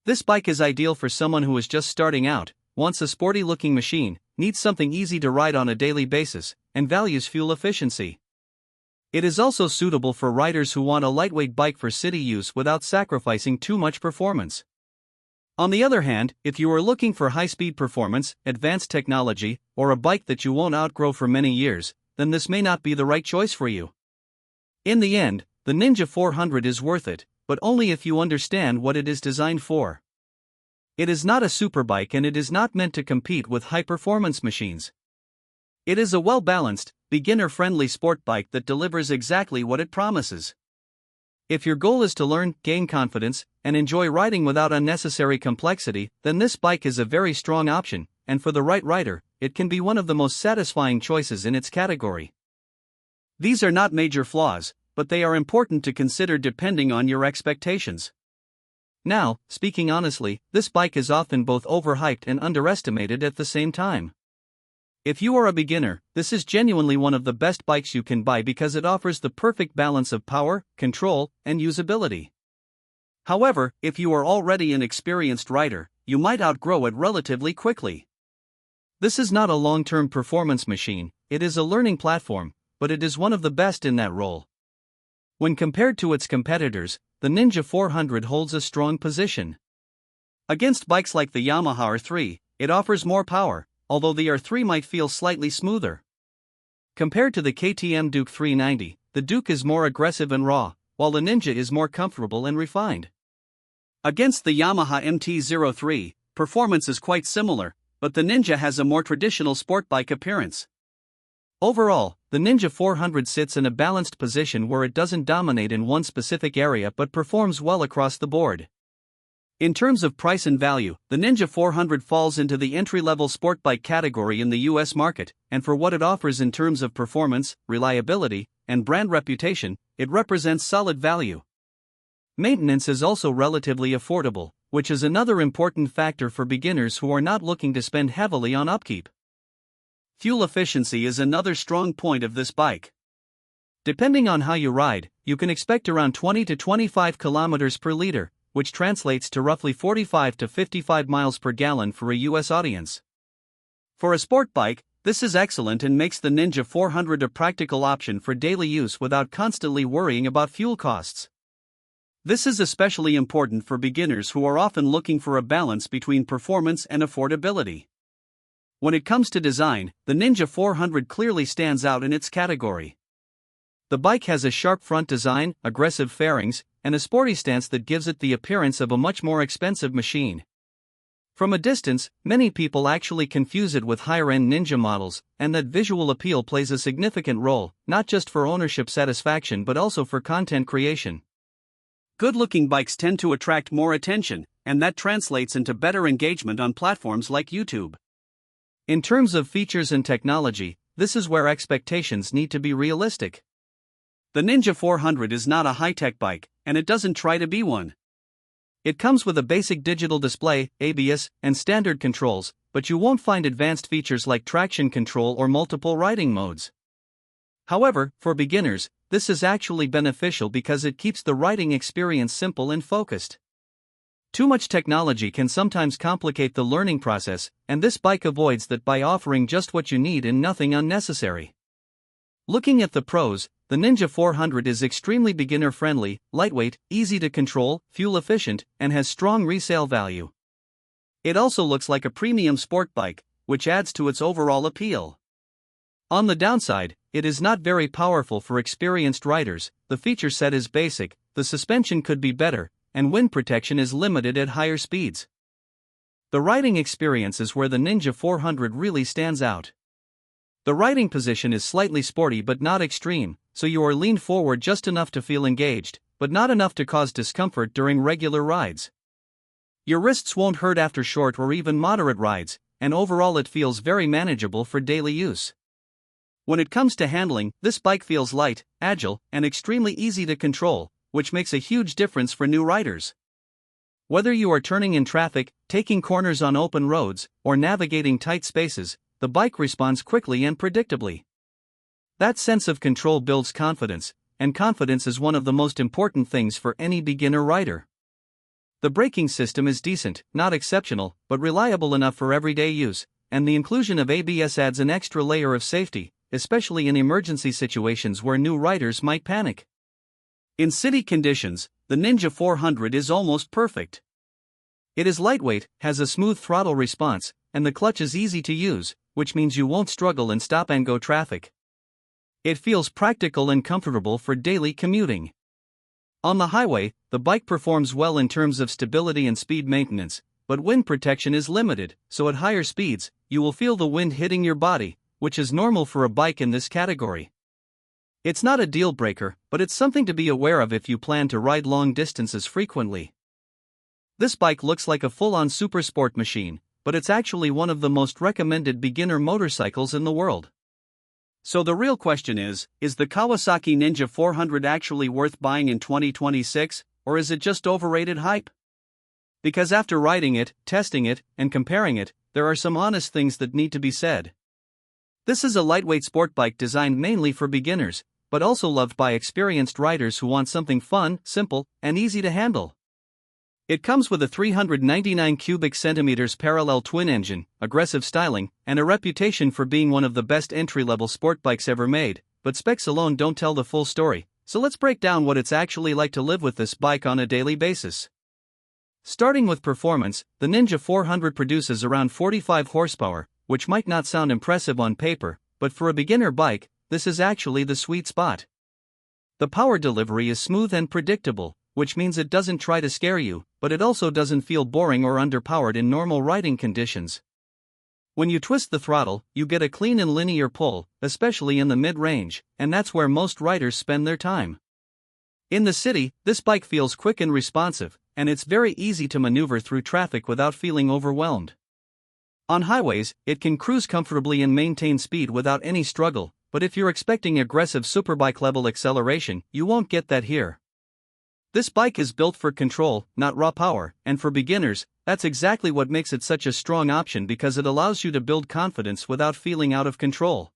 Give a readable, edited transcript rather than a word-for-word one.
This bike is ideal for someone who is just starting out, wants a sporty-looking machine, needs something easy to ride on a daily basis, and values fuel efficiency. It is also suitable for riders who want a lightweight bike for city use without sacrificing too much performance. On the other hand, if you are looking for high-speed performance, advanced technology, or a bike that you won't outgrow for many years, then this may not be the right choice for you. In the end, the Ninja 400 is worth it, but only if you understand what it is designed for. It is not a superbike and it is not meant to compete with high-performance machines. It is a well-balanced, beginner-friendly sport bike that delivers exactly what it promises. If your goal is to learn, gain confidence, and enjoy riding without unnecessary complexity, then this bike is a very strong option, and for the right rider, it can be one of the most satisfying choices in its category. These are not major flaws, but they are important to consider depending on your expectations. Now, speaking honestly, this bike is often both overhyped and underestimated at the same time. If you are a beginner, this is genuinely one of the best bikes you can buy because it offers the perfect balance of power, control, and usability. However, if you are already an experienced rider, you might outgrow it relatively quickly. This is not a long-term performance machine, it is a learning platform, but it is one of the best in that role. When compared to its competitors, the Ninja 400 holds a strong position. Against bikes like the Yamaha R3, it offers more power, although the R3 might feel slightly smoother. Compared to the KTM Duke 390, the Duke is more aggressive and raw, while the Ninja is more comfortable and refined. Against the Yamaha MT-03, performance is quite similar, but the Ninja has a more traditional sport bike appearance. Overall, the Ninja 400 sits in a balanced position where it doesn't dominate in one specific area but performs well across the board. In terms of price and value, the Ninja 400 falls into the entry-level sport bike category in the US market, and for what it offers in terms of performance, reliability, and brand reputation, it represents solid value. Maintenance is also relatively affordable, which is another important factor for beginners who are not looking to spend heavily on upkeep. Fuel efficiency is another strong point of this bike. Depending on how you ride, you can expect around 20 to 25 kilometers per liter, which translates to roughly 45 to 55 miles per gallon for a US audience. For a sport bike, this is excellent and makes the Ninja 400 a practical option for daily use without constantly worrying about fuel costs. This is especially important for beginners who are often looking for a balance between performance and affordability. When it comes to design, the Ninja 400 clearly stands out in its category. The bike has a sharp front design, aggressive fairings, and a sporty stance that gives it the appearance of a much more expensive machine. From a distance, many people actually confuse it with higher-end Ninja models, and that visual appeal plays a significant role, not just for ownership satisfaction but also for content creation. Good-looking bikes tend to attract more attention, and that translates into better engagement on platforms like YouTube. In terms of features and technology, this is where expectations need to be realistic. The Ninja 400 is not a high-tech bike, and it doesn't try to be one. It comes with a basic digital display, ABS, and standard controls, but you won't find advanced features like traction control or multiple riding modes. However, for beginners, this is actually beneficial because it keeps the riding experience simple and focused. Too much technology can sometimes complicate the learning process, and this bike avoids that by offering just what you need and nothing unnecessary. Looking at the pros, the Ninja 400 is extremely beginner-friendly, lightweight, easy to control, fuel-efficient, and has strong resale value. It also looks like a premium sport bike, which adds to its overall appeal. On the downside, it is not very powerful for experienced riders, the feature set is basic, the suspension could be better, and wind protection is limited at higher speeds. The riding experience is where the Ninja 400 really stands out. The riding position is slightly sporty but not extreme, so you are leaned forward just enough to feel engaged, but not enough to cause discomfort during regular rides. Your wrists won't hurt after short or even moderate rides, and overall it feels very manageable for daily use. When it comes to handling, this bike feels light, agile, and extremely easy to control, which makes a huge difference for new riders. Whether you are turning in traffic, taking corners on open roads, or navigating tight spaces, the bike responds quickly and predictably. That sense of control builds confidence, and confidence is one of the most important things for any beginner rider. The braking system is decent, not exceptional, but reliable enough for everyday use, and the inclusion of ABS adds an extra layer of safety, especially in emergency situations where new riders might panic. In city conditions, the Ninja 400 is almost perfect. It is lightweight, has a smooth throttle response, and the clutch is easy to use, which means you won't struggle in stop-and-go traffic. It feels practical and comfortable for daily commuting. On the highway, the bike performs well in terms of stability and speed maintenance, but wind protection is limited, so at higher speeds, you will feel the wind hitting your body, which is normal for a bike in this category. It's not a deal breaker, but it's something to be aware of if you plan to ride long distances frequently. This bike looks like a full-on supersport machine, but it's actually one of the most recommended beginner motorcycles in the world. So the real question is the Kawasaki Ninja 400 actually worth buying in 2026, or is it just overrated hype? Because after riding it, testing it, and comparing it, there are some honest things that need to be said. This is a lightweight sport bike designed mainly for beginners, but also loved by experienced riders who want something fun, simple, and easy to handle. It comes with a 399 cubic centimeters parallel twin engine, aggressive styling, and a reputation for being one of the best entry-level sport bikes ever made, but specs alone don't tell the full story, so let's break down what it's actually like to live with this bike on a daily basis. Starting with performance, the Ninja 400 produces around 45 horsepower, which might not sound impressive on paper, but for a beginner bike, this is actually the sweet spot. The power delivery is smooth and predictable, which means it doesn't try to scare you, but it also doesn't feel boring or underpowered in normal riding conditions. When you twist the throttle, you get a clean and linear pull, especially in the mid-range, and that's where most riders spend their time. In the city, this bike feels quick and responsive, and it's very easy to maneuver through traffic without feeling overwhelmed. On highways, it can cruise comfortably and maintain speed without any struggle, but if you're expecting aggressive superbike-level acceleration, you won't get that here. This bike is built for control, not raw power, and for beginners, that's exactly what makes it such a strong option because it allows you to build confidence without feeling out of control.